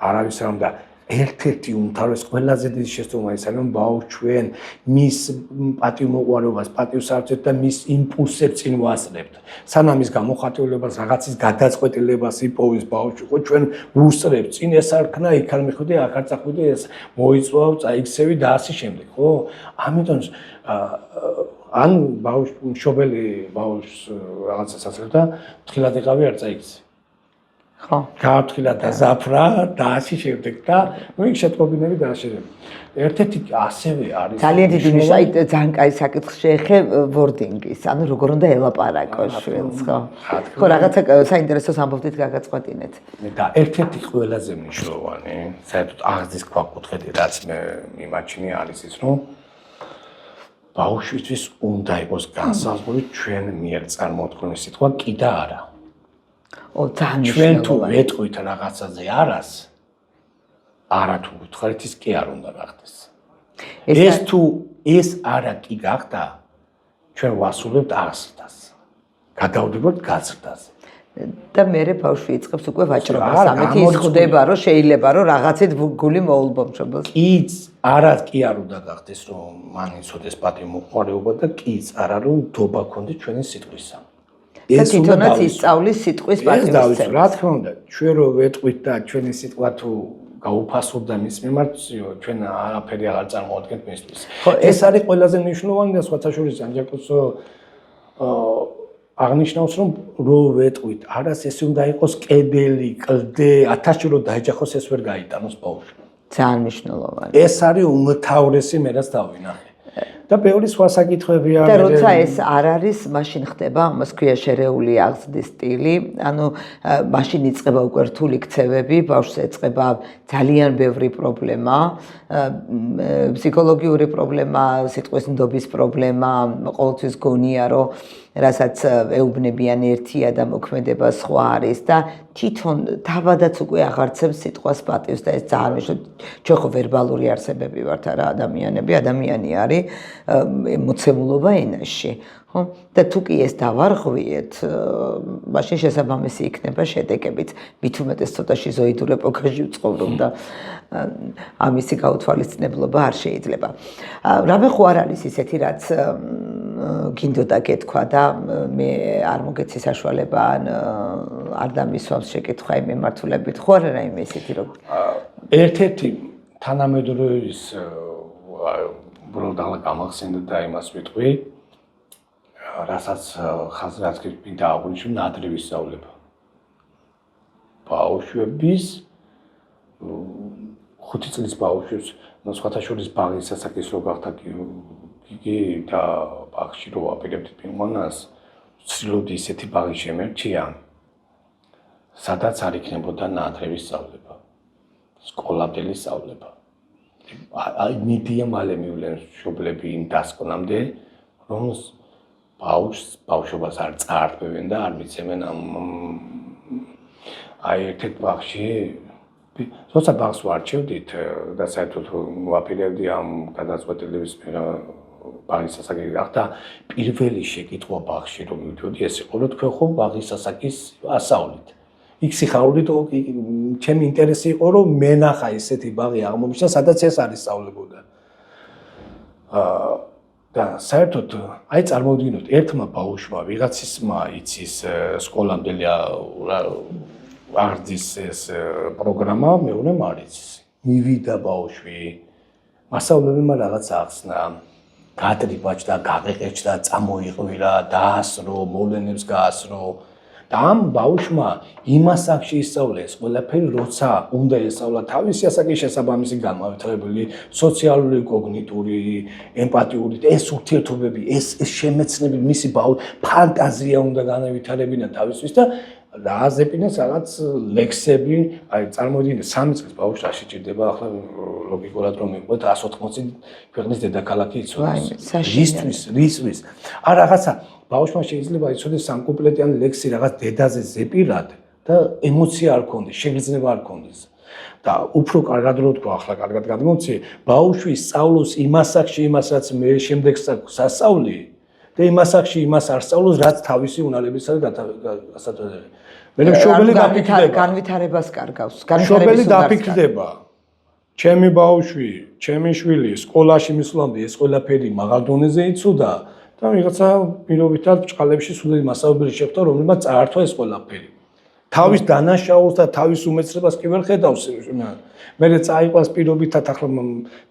არავის არ უნდა ერთ-ერთი უმთავრეს ყველაზე დიდი შეცდომა ის არის რომ ბავშვს ჩვენ მის პატივმოყვარეობას, პატივსაცემს და მის იმპულსებს წინ ვასწრებთ. სანამ ის გამოხატულებას, რაღაცის გადაწყვეტილებას იპოვის ბავშვი, ხო ჩვენ ვუსწრებთ. წინ ეს არ ქნა, იქ არ მიხვიდე, აქ არ წახვიდე, ეს მოიწვავ, წაიქცევი და ასე შემდეგ, ხო? ამიტომ ან ბავშვი მშობელი ბავშვს რაღაცას ასწრებს და თხილად იყავი არ წაიქცე. ხო გააფრთხილა და ზაფრა და ასე შემდეგ და ნუ იქ შეტყობინები და ასე შემდეგ. ერთ-ერთი ასევე არის ძალიან დიდი ნიშანი, ძალიან კაი საკითხი შეეხე ვორდინგის, ანუ როგორ უნდა ელაპარაკოს შვილს, ხო? ხო, რაღაცა საინტერესოს ამბობდით გაგაწყვეტინეთ. და ერთ-ერთი ყველაზე მნიშვნელოვანი, საერთოდ აღზის ქვაკუთხედი, რაც მე მიმაჩნია არის ის, რომ ბავშვისთვის უნდა იყოს განსაზღვრული ჩვენ მიერ წარმოთქმული სიტყვა კი და არა. ჩვენ თუ ვეტყვით რაღაცაზე არას არა თუ ვთხარით ის კი არ უნდა გახდეს ეს თუ ეს არა კი გახდა ჩვენ ვასრულებთ აღზრდას გადავდებოთ გაზრდაზე და მერე ბავშვი იწყებს უკვე ვაჭრობას ამეთი ის ხვდება რომ შეიძლება რომ რაღაცით გული მოულბო მშობელს კიც არა კი არ უნდა გახდეს რომ მან იცოდეს პატივმოყვარეობა და კიც არა რომ დობა ქონდეს ჩვენი სიტყვისა ეს თვითონაც ისწავლის სიტყვის პატივისცემას. რა თქმა უნდა, ჩვენ რო ვეტყვით და ჩვენი სიტყვა თუ გაუფასურდა მის მიმართ, ჩვენ არაფერი აღარ წარმოადგენთ მისთვის. ეს არის ყველაზე მნიშვნელოვანი და სხვათა შორის ჯანჯაკოს აღნიშნავს რომ რო ვეტყვით, არას ეს უნდა იყოს კედელი, კლდე, 1000 რო დაეჯახოს ეს ვერ გაიტანოს ბავშვი. ძალიან მნიშვნელოვანი. ეს არის უმთავრესი მე რაც დავინახე. და ბევრი სხვა საკითხები არის. და როცა ეს არ არის, მაშინ ხდება, ამას ქვია შერეული აღზრდის სტილი, ანუ მაშინ იწყება უკვე რთული ქცევები, ბავშვს ეწყება ძალიან ბევრი პრობლემა, ფსიქოლოგიური პრობლემა, სიტყვის ნდობის პრობლემა, ყოველთვის გონია, რომ რასაც ეუბნებიან ერთია და მოქმედება სხვა არის და თვითონ თავადაც უკვე აღარცებს სიტყვას პატივს და ეს ძალიან მნიშვნელოვანია. ჩვენ ხო ვერბალური არსებები ვართ, არა ადამიანები, ადამიანი არის მოცემულობა ენაში. ხო? და თუ კი ეს დავარღვიეთ, მაშინ შესაბამისი იქნება შედეგებიც. მით უმეტეს ცოტაში ზოიდურ ეპოქაში ვცხოვრობ და ამისი გაუთვალისწინებლობა არ შეიძლება. რამე ხო არ არის ისეთი, რაც გინდოდა გეთქვა და მე არ მოგეცი საშუალება ან არ დამისვამს შეკითხვა იმ მიმართულებით. ხო არა რაიმე ისეთი რომ ერთ-ერთი თანამედროვეის უბრალოდ გამახსენდა და იმას ვიტყვი, რასაც ხაზრაც მინდა აღვნიშნო, ნადრევის სწავლება. ბავშვების 5 წლის ბავშვებს, სხვათა შორის ბაღის სასაკის რო გახდა იგი და ბაღში რო აპირებდით მიყვანას, ვცდილობდი ისეთი ბაღი შემერჩია, სადაც არ იქნებოდა ნადრევის სწავლება, სკოლამდელი სწავლება. აი მედია მალე მივლენ მშობლები იმ დასკვნამდე, რომ ბავშვობას არ წაართმევენ და არ მიცემენ აი ერთ-ერთ ბაღში როცა ბაღს ვარჩევდით და საერთოდ ვაპირებდი ამ გადაწყვეტილების ბაღის სასაკი გახდა პირველი შეკითხვა ბაღში რომ მივდიოდი ეს იყო რომ თქვენ ხო ბაღის სასაკის ასავლით იქ სიხარულით ჩემი ინტერესი იყო რომ მენახა ესეთი ბაღი აღმომჩნდა სადაც ეს არის სწავლებოდა და საერთოდ აი წარმოვიდგინოთ ერთმა ბავშვმა ვიღაცისმა იცის სკოლამდელი აღრძის ეს პროგრამა მეურნემ არ იცის მივიდა ბავშვი მასწავლებელმა რაღაც ახსნა გადრიბაჭდა გაყეყეჭდა წამოიყვირა დაასრო მოვლენებს გაასრო და ამ ბავშვმა იმას აქში ისწავლეს ყველაფერი როცა უნდა ესწავლა თავისი ასაკის შესაბამისი განმავითარებელი სოციალური კოგნიტური ემპათიური ეს ურთიერთობები ეს შემეცნები მისი ფანტაზია უნდა განავითარებინა თავისთვის და დააზეპინეს რაღაც ლექსები აი წარმოვიდგინეთ 3 წლის ბავშვს რა შეჭირდება ახლა ლოგიკურად რომ მიყვეთ 180 ქვეყნის დედაქალაქი იცოდეს რისთვის არ რაღაცა ბავშვმა შეიძლება იცოდეს სამკუპლეტიანი ლექსი რაღაც დედაზე ზეპირად და ემოცია არ ქონდეს, შეგრძნება არ ქონდეს. და უფრო კარგად რო თქვა, ახლა კარგად გადმოვცი, ბავშვი სწავლობს იმ ასაკში იმას, რაც მე შემდეგ სასწავლი და იმ ასაკში იმას არ სწავლობს, რაც თავისი უნარებისა და გასათვალისწინებით. მე მშობელი დაფიქრდება, განვითარებას კარგავს, მშობელი დაფიქრდება. ჩემი ბავშვი, ჩემი შვილი სკოლაში მისვლამდე ეს ყველაფერი მაღალ დონეზე იცოდა და ვიღაცა პირობითად ბჭყალებში სულ მასწავლებელი შეხვდა, რომელმაც წაართვა ეს ყველაფერი. თავის დანაშაულს და თავის უმეცრებას კი ვერ ხედავს. მე წაიყვანს პირობითად ახლა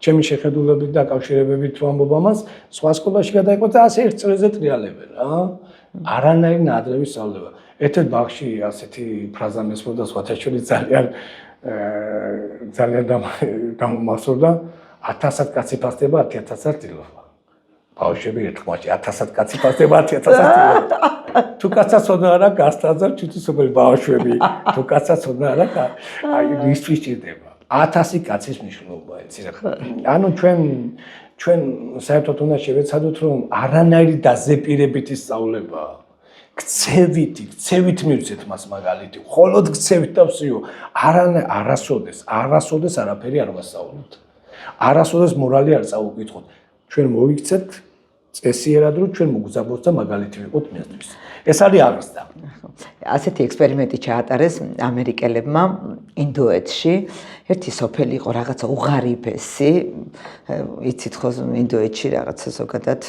ჩემი შეხედულებით და კავშირებებით ვამბობ ამას, სხვა სკოლაში გადაიყვანს და ასე ერთ წელზე ტრიალებენ რა. არანაირი ნადრევის სწავლება. ერთ-ერთ ბაღში ასეთი ფრაზა მესმოდა სხვათა შორის ძალიან დამომასწორდა 1000 კაცი ფასდება 10000 დილობა. ბავშვები ერთხმაში 1000 კაცი ფასდება 10000 დილობა. თუ კაცაც უნდა არა გასტაძარ თვითსობელი ბავშვები. თუ კაცაც უნდა არა აი ისთვის ჭირდება. 1000 კაცის მნიშვნელობა იცი რა. ანუ ჩვენ საერთოდ უნდა შევეცადოთ რომ არანაირი დაზეპირებითი სწავლება ქცევით მივცეთ მას მაგალითი. მხოლოდ ქცევით დავსიო. არასოდეს არაფერი არ ვასწავლოთ. არასოდეს მორალი არ წავუკითხოთ. ჩვენ მოვიქცეთ წესიერად რომ ჩვენ მოგზაურობთ და მაგალითი ვიყოთ მისთვის. ეს არის აღსდა. ასეთი ექსპერიმენტი ჩაატარეს ამერიკელებმა ინდოეთში. ერთი სოფელი იყო რაღაცა უღარიბესი. იცით ხო ინდოეთში რაღაცა ზოგადად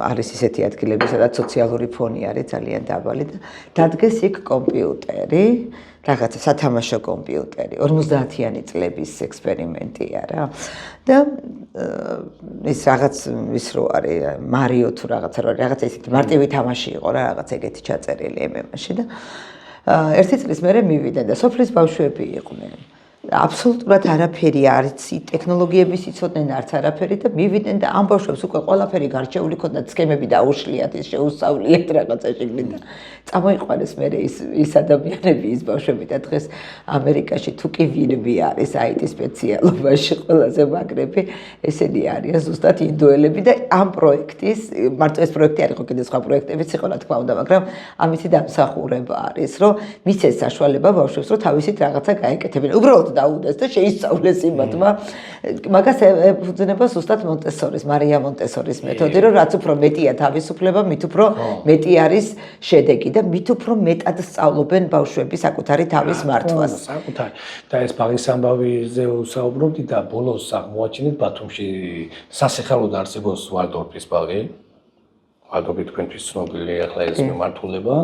არის ისეთი ადგილები, სადაც სოციალური ფონი არის ძალიან დაბალი და დადგეს იქ კომპიუტერი. რაღაცა სათამაშო კომპიუტერი 50-იანი წლების ექსპერიმენტია რა და ის რაღაც ის რო არის მარიო თუ რაღაცა რო რაღაცა ისეთი მარტივი თამაში იყო რა რაღაც ეგეთი ჩაწერილი MM-ში და ერთი წლის მერე მივიდნენ და სოფლის ბავშვები იყვნენ აბსოლუტურად არაფერი არც ტექნოლოგიების იცოდნენ არც არაფერი და მივიდნენ და ამ ბავშვებს უკვე ყველაფერი გარჩეული ქონდათ სქემები დაუშლიათ ის შეუსწავლიათ რაღაცა შეგნით და წამოიყვანეს მე ის ადამიანები ის ბავშვები და დღეს ამერიკაში თუ კი ვინმე არის IT სპეციალობაში ყველაზე მაგრები ესენი არიან ზუსტად ინდოელები და ამ პროექტის მარტო ეს პროექტი არ იყო კიდე სხვა პროექტებიც იყო რა თქმა უნდა მაგრამ ამისი დამსახურება არის რომ მიცეს საშუალება ბავშვებს რომ თავისით რაღაცა გაეკეთებინა უბრალოდ დაუდეს და შეისწავლეს იმათმა. მაგას ეფუძნება ზუსტად მონტესორის, მარია მონტესორის მეთოდი, რომ რაც უფრო მეტია თავისუფლება, მით უფრო მეტი არის შედეგი და მით უფრო მეტად სწავლობენ ბავშვები საკუთარი თავის მართვას. საკუთარი. და ეს ბაღის ამბავიზე ვსაუბრობდი და ბოლოს აღმოაჩინეთ ბათუმში სასიხარულოდ არსებობს ვალდორფის ბაღი. ვალდორფი თქვენთვის ცნობილი ახლა ეს მიმართულება.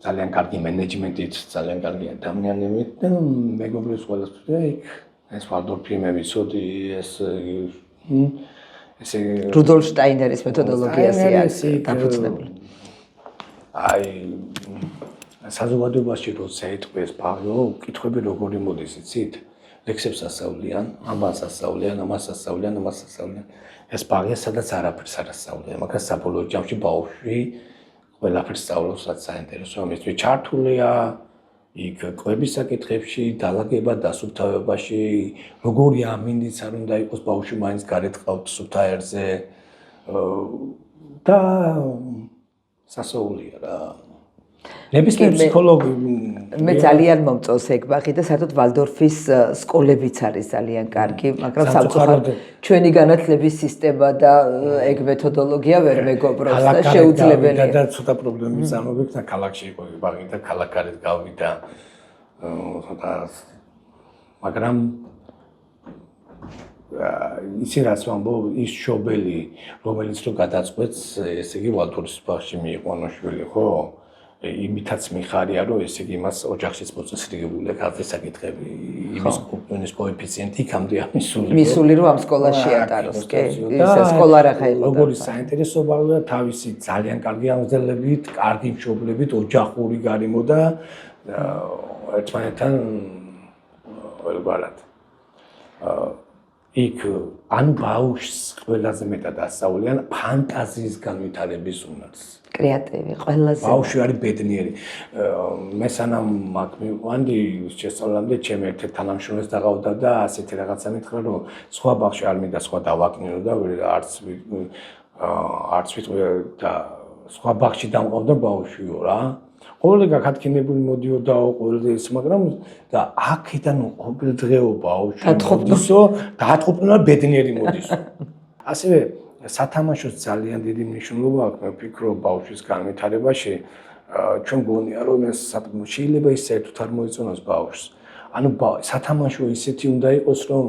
ძალიან კარგი მენეჯმენტით, ძალიან კარგი ადამიანებით და მეგობრებს ყველასთვის იქ ეს ვალდორფი მე ვიცოდი ეს რუდოლფ შტაინერის მეთოდოლოგიაზე არის დაფუძნებული. აი საზოგადოებაში როცა ეთქვეს ბაღო, კითხვები როგორი მოდის, იცით? ლექსებს ასწავლიან, ამას ასწავლიან, ამას ასწავლიან, ამას ასწავლიან. ეს ბაღია, სადაც არაფერს არ ასწავლიან, მაგას საბოლოო ჯამში ბავშვი ყველაფერს სწავლობს, რაც საინტერესოა, მისთვის ჩართულია იქ კვების საკითხებში, დალაგება, დასუფთავებაში, როგორი ამინდიც არ უნდა იყოს ბავშვი მაინც გარეთ ყავთ სუფთა აირზე და სასოულია რა. ნებისმიერ ფსიქოლოგი მე ძალიან მომწონს ეგ ბაღი და საერთოდ ვალდორფის სკოლებიც არის ძალიან კარგი, მაგრამ სამწუხაროდ ჩვენი განათლების სისტემა და ეგ მეთოდოლოგია ვერ მეგობრობს და შეუძლებელია. და ცოტა პრობლემები წარმოგვიქვს და ქალაქში იყო ბაღი და ქალაქარეთ გავიდა ცოტა მაგრამ ისე რაც ვამბობ, ის შობელი, რომელიც რო გადაწყვეტს, ესე იგი ვალდორფის ბაღში მიიყვანო შვილი, ხო? იმითაც მიხარია, რომ ესე იგი მას ოჯახშიც მოწესრიგებული აქვს საკითხები, იმის კოეფიციენტი იქამდე ამისული. მისული რომ ამ სკოლაში ატაროს, კი? ისე სკოლა რა ხაიყო. როგორი საინტერესო ბაღია, თავისი ძალიან კარგი აღმზრდელებით, კარგი მშობლებით, ოჯახური გარემო და ერთმანეთთან ყველგარად. იქ ანუ ბავშვს ყველაზე მეტად ასწავლიან ფანტაზიის განვითარების უნარს. კრეატივი, ყველაზე. ბავშვი არის ბედნიერი. მე სანამ აქ მივყვანდი შესწავლამდე, ჩემი ერთ-ერთი თანამშრომელს დაღავდა და ასეთი რაღაცა მითხრა, რომ სხვა ბავშვი არ მინდა სხვა დავაკნინო და არც ვიტყვი და სხვა ბავშვი დამყავდა ბავშვიო რა. ყოველი გაქათქინებული მოდიოდაო ყოველდღე ის, მაგრამ და აქედან ყოველდღეო ბავშვი მოდისო, დაატყობნა ბედნიერი მოდისო. ასევე სათამაშოს ძალიან დიდი მნიშვნელობა აქვს, მე ვფიქრობ ბავშვის განვითარებაში. ჩვენ გონია რომ ეს შეიძლება ის საერთოდ არ მოეწონოს ბავშვს. ანუ სათამაშო ისეთი უნდა იყოს, რომ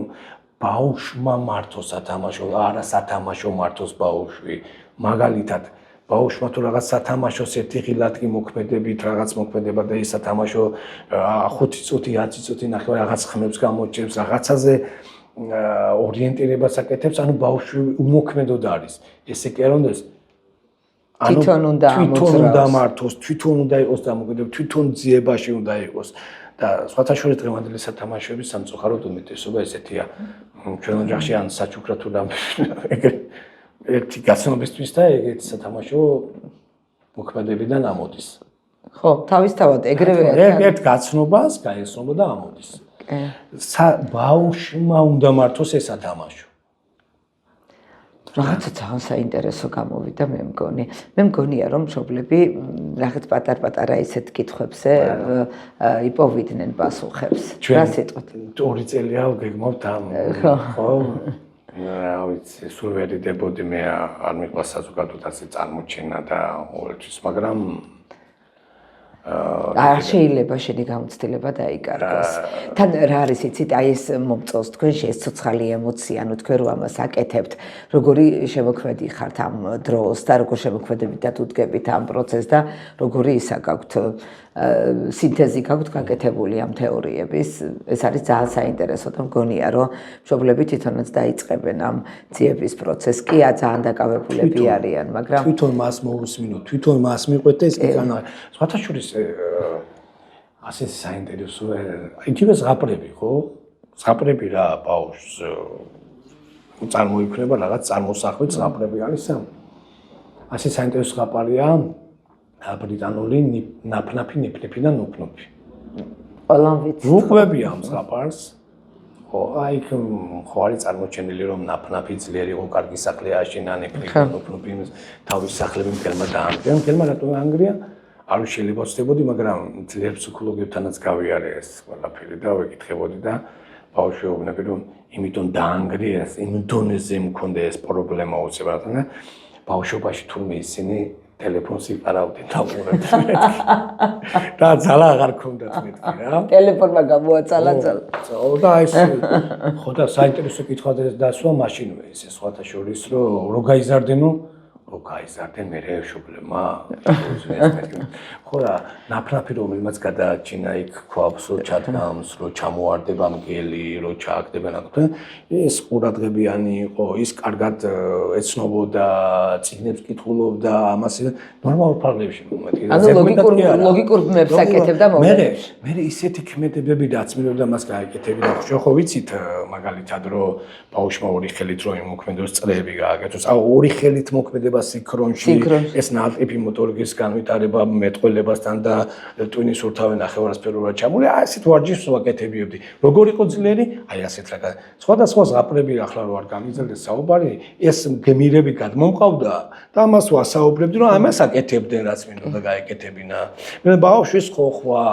ბავშვმა მართოს სათამაშო, არა სათამაშო მართოს ბავშვი. მაგალითად ბავშვმა თუ რაღაც სათამაშოს ერთი ღილად კი მოქმედებით, რაღაც მოქმედება და ის სათამაშო 5 წუთი, 10 წუთი ნახევარი რაღაც ხმებს გამოჭებს, რაღაცაზე ორიენტირებას აკეთებს, ანუ ბავშვი უმოქმედოდ არის. ესე კი არ უნდა თვითონ უნდა მართოს, თვითონ უნდა იყოს დამოკიდებული, თვითონ ძიებაში უნდა იყოს და სხვათა შორის დღევანდელი სათამაშოების სამწუხაროდ უმეტესობა ესეთია. ჩვენ ოჯახში ან საჩუქრა თუ ეგრე ერთი გაცნობისთვის და ეგეთი სათამაშო მოქმედებიდან ამოდის. ხო, თავისთავად ეგრევე ერთ გაცნობას გაესწრება და ამოდის. ბავშვმა უნდა მართოს ეს სათამაშო. რაღაცა ძალიან საინტერესო გამოვიდა მე მგონი. მე მგონია რომ მშობლები რაღაც პატარ-პატარა ისეთ კითხვებზე იპოვიდნენ პასუხებს. რა სიტყვით? 2 წელია გეგმობთ ამ ხო? რა ვიცი, სულ ვერ იდებოდი მე არ მიყვარს საზოგადოებრივ ასე წარმოჩენა და ყოველთვის, მაგრამ არ შეიძლება შენი გამოცდილება დაიკარგოს. თან რა არის იცით, აი ეს მომწონს თქვენში ეს ცოცხალი ემოცია, ანუ თქვენ რო ამას აკეთებთ, როგორი შემოქმედი ხართ ამ დროს და როგორ შემოქმედებითად უდგებით ამ პროცესს და როგორი ისა გაქვთ სინთეზი გაქვთ გაკეთებული ამ თეორიების. ეს არის ძალიან საინტერესო და მგონია რომ მშობლები თვითონაც დაიწყებენ ამ ძიების პროცესს. კი ძალიან დაკავებულები არიან, მაგრამ თვითონ მას მოусმინოთ, თვითონ მას მიყვეთ და ეს კი განა. სხვათა შორის ასე საინტერესოა. იგივე ზღაპრები, ხო? ზღაპრები რა ბავშვს წარმოიქმნება რაღაც წარმოსახვით ზღაპრები არის ამ. ასე საინტერესო ზღაპარია ბრიტანული ნაფნაფი, ნიფნიფი და ნუფნუფი. ყველამ ვიცი. უყვები ამ ზღაპარს. ხო, აი ხო არის წარმოჩენილი რომ ნაფნაფი ძლიერი იყო, კარგი სახლი აშენა, ნიფნიფი, ნუფნუფი თავის სახლები მგელმა დაანგრია. მგელმა რატო დაანგრია? არ შეიძლება ვწდებოდი, მაგრამ ძლიერ ფსიქოლოგებთანაც გავიარე ეს ყველაფერი და ვეკითხებოდი და ბავშვი ვეუბნები, რომ იმიტომ დაანგრიეს, იმ დონეზე მქონდა ეს პრობლემა უცებარად და ბავშვობაში თურმე ისინი ტელეფონს იყარავდნენ და უყურებდნენ. და ძალა აღარ ქონდათ მეთქი რა. ტელეფონმა გამოაწალა ძალა. და ეს ხო და საინტერესო კითხვა დასვა მაშინვე ისე სხვათა შორის რომ გაიზარდენო გაიზარდნენ მერე შუბლემა ხო და ნაფრაფი რომელმაც გადააჩინა იქ ქვავს რო ჩადგამს რო ჩამოარდება მგელი რო ჩააგდებენ აქ ეს ყურადღებიანი იყო ის კარგად ეცნობოდა წიგნებს კითხულობდა ამას ნორმალურ ფარგლებში მომეთქი ლოგიკურ ბმებს აკეთებდა მომენტებში მე ისეთი ქმედებები რაც მივიდა მას გააკეთებინა ხო ვიცით მაგალითად რომ ბავშვმა ორი ხელით რო იმოქმედოს წრეები გააკეთოს ორი ხელით მოქმედება სინქრონში ეს ნატიფი მოტორიკის განვითარება მეტყველებასთან და ტვინის ურთავი ნახევარსფეროულად ჩამული ასეთ ვარჯიშს ვაკეთებიებდი როგორ იყო ძლიერი აი ასეთ რა სხვადასხვა ზღაპრები ახლა რო არ გამიძელდეს საუბარი ეს გემირები გადმომყავდა და ამას ვასაუბრებდი რომ ამას აკეთებდნენ რაც მინდოდა გაეკეთებინა მე ბავშვის ხოხვა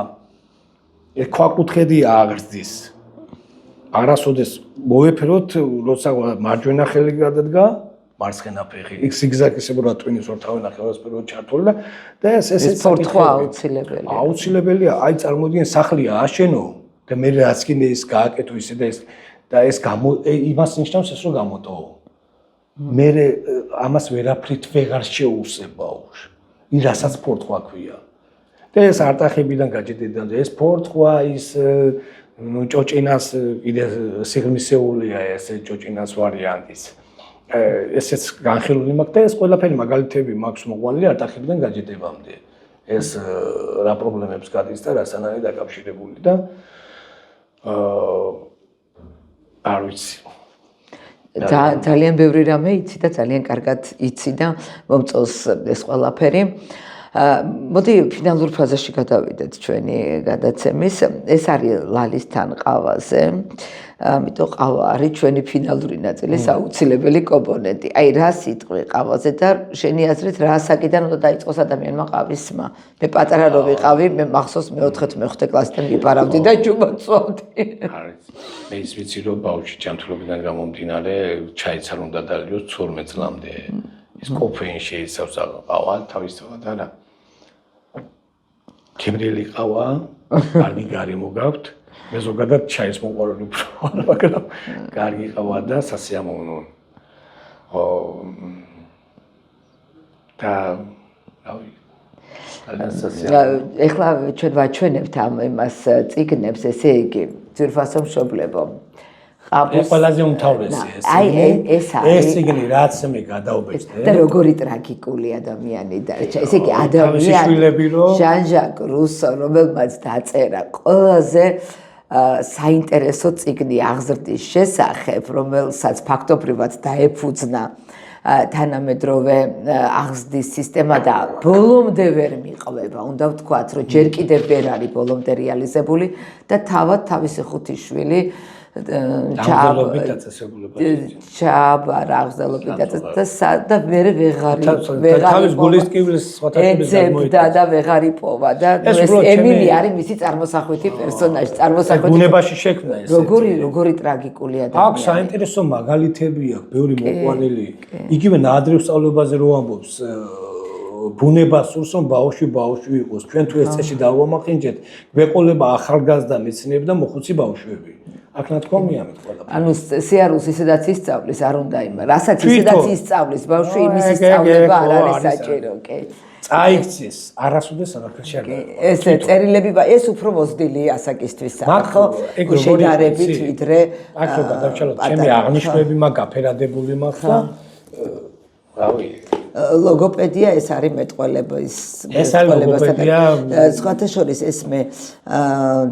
ეს ქვაკუთხედი აღრძის არასოდეს მოეფეროთ როცა მარჯვენა ხელი გადადგა მარცხენა ფეხი იქ ზიგზაგისებურად ტვინის ორთავი ნახევარსფეროად ჩართული და ეს სპორტხვა აუცილებელია აუცილებელია აი წარმოგიდგენ სახლია აშენო და მე რაც კიდე ის გააკეთო ისე და ეს იმას ნიშნავს ეს რომ გამოტოვო მე ამას ვერაფრით ვეღარ შეუსებ ბავშვს ის რასაც სპორტხვა ქვია და ეს არტახებიდან გაჭედიდან ეს სპორტხვა ის ჭოჭინას კიდე სიღრმისეულია ეს ჭოჭინას ვარიანტის ესეც განხილული მაქვს და ეს ყველაფერი მაგალითები მაქვს მოყვანილი არტახებიდან გაჭედებამდე ეს რა პრობლემებს გადის და რასთან არის დაკავშირებული და არ ვიცი ძალიან ბევრი რამე იცი და ძალიან კარგად იცი და მომწონს ეს ყველაფერი მოდი ფინალურ ფაზაში გადავიდეთ ჩვენი გადაცემის ეს არის ლალისთან ყავაზე ამიტომ ყავა არის ჩვენი ფინალური ნაწილის აუცილებელი კომპონენტი აი რა სიტყვი ყავაზე და შენი აზრით რა ასაკიდან უნდა დაიწყოს ადამიანმა ყავისმა მე პატარა რო ვიყავი მე მახსოვს მე-4 მე-5 კლასიდან ვიპარავდი და ჯუბაცვავდი არის მე ის ვიცი რომ ბავშვი ჯანმრთელობიდან გამომდინარე ჩაიც არ უნდა დალიოს 12 წლამდე ეს კოფეინი შეიცავს ყავა თავისთავად არა ქემრიელი ყავა კარგი გარემო გაქვთ მე ზოგადად ჩაის მოყვარული უფრო მაგრამ კარგი ყავა და სასიამოვნო და რავი ეხლა ჩვენ ვაჩვენებთ ამ იმას წიგნებს ესე იგი ძვირფასო მშობლებო ყველაზე უმთავრესი ეს წიგნი რაც მე გადავბეჭდე და როგორი ტრაგიკული ადამიანი დარჩა ესე იგი ადამიანი ჟან-ჟაკ რუსო რომელმაც დაწერა ყველაზე საინტერესო წიგნი აღზრდის შესახებ რომელსაც ფაქტობრივად დაეფუძნა თანამედროვე აღზრდის სისტემა და ბოლომდე ვერ მიყვება უნდა ვთქვათ რომ ჯერ კიდევ ვერ არის ბოლომდე რეალიზებული და თავად თავისი 5 შვილი ჩაბა აღზრდელობით და მე ვეღარი თავის გულის კიბლის ეძებდა და ვეღარ იპოვა და ეს ემილი არის მისი წარმოსახვითი პერსონაჟი წარმოსახვითი ბუნებაში შექმნა ეს როგორი ტრაგიკული ადამიანი აქვს საინტერესო მაგალითები აქვს ბევრი მოყვანილი იგივე ნაადრევ სწავლებაზე რო ამბობს ბუნება სურს რომ ბავშვი იყოს ჩვენ თუ ეს წესი დავამაყენჯეთ გვეყოლება ახალგაზრდა მეცნიერი და მოხუცი ბავშვები აქ ნათქვამია მე ყველაფერი ანუ სიარულს ისედაც ისწავლის არ უნდა იმ რასაც ისედაც ისწავლის ბავშვი იმის ისწავლება არ არის საჭირო კი წაიქცეს არასოდეს არაფერში არ ეს წერილები ეს უფრო მოზრდილი ასაკისთვის ხო შედარებით ვიდრე აქ რო გადავჩალოთ ჩემი აღნიშვნები მაგ აფერადებული მაქვს და რავი ლოგოპედია ეს არის მეტყველების სხვათა შორის ეს მე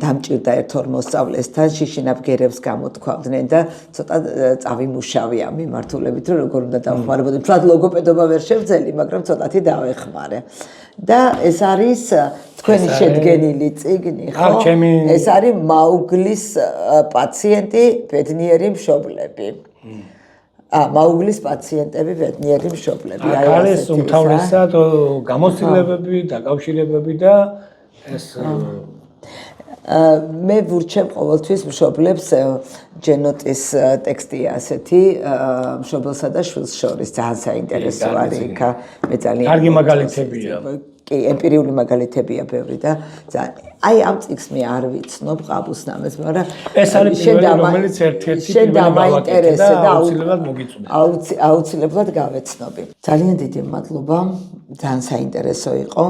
დამჭირდა ერთ-ორ მოსწავლესთან შიშინაბგერებს გამოთქვამდნენ და ცოტა წავიმუშავე ამ მიმართულებით რომ როგორ უნდა დავხმარებოდი თლად ლოგოპედობა ვერ შევძელი მაგრამ ცოტათი დავეხმარე და ეს არის თქვენი შედგენილი წიგნი ხო ეს არის მაუგლის პაციენტი ბედნიერი მშობლები მაუგლის პაციენტები, ბედნიერი მშობლები. აქ არის უმთავრესად გამოცდილებები, დაკავშირებები და ეს მე ვურჩევ ყოველთვის მშობლებს ჯენოტის ტექსტია ასეთი მშობელსა და შვილს შორის ძალიან საინტერესო არის იქ მე ძალიან კარგი მაგალითებია კი ემპირიული მაგალითებია ბევრი და აი ამ წიგს მე არ ვიცნობ ყაბულსნამეს მაგრამ ეს არის პირველი რომელიც ერთ-ერთი პირველი მაინტერესე და აუცილებლად მოგიწვია აუცილებლად გავეცნობი ძალიან დიდი მადლობა ძალიან საინტერესო იყო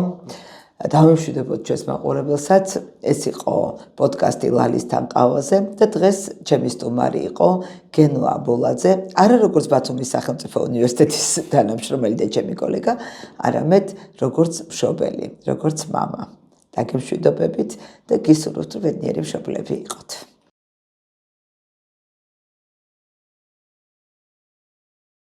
დავემშვიდობოთ ჩვენს მაყურებელსაც ეს იყო პოდკასტი ლალისთან ყავაზე და დღეს ჩემი სტუმარი იყო გენო აბოლაძე არა როგორც ბათუმის სახელმწიფო უნივერსიტეტის თანამშრომელი და ჩემი კოლეგა არამედ როგორც მშობელი როგორც მამა დაგემშვიდობებით და გისურვებთ რომ ბედნიერი მშობლები იყოთ